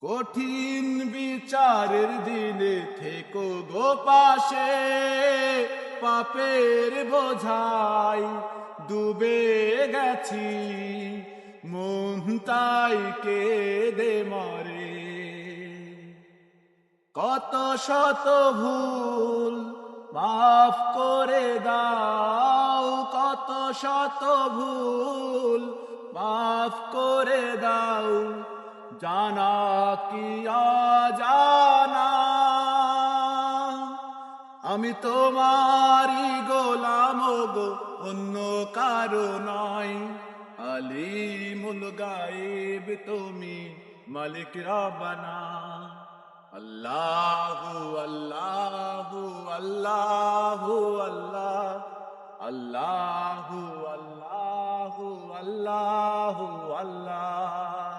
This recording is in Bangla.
কঠিন বিচারের দিনে থেকো গো পাশে, পাপের বোঝাই ডুবে গেছি, মন তাই কেঁদে মরে। কত শত ভুল মাফ করে দাও, কত শত ভুল মাফ করে দাও, জানা কি অজানা। আমি তোমারই গোলাম গো, অন্য কারো নয়। আলিমুল গায়েব তুমি, মালিক রব্বানা। আল্লাহু আল্লাহু আল্লাহু আল্লাহ, আল্লাহু আল্লাহু আল্লাহু আল্লাহ।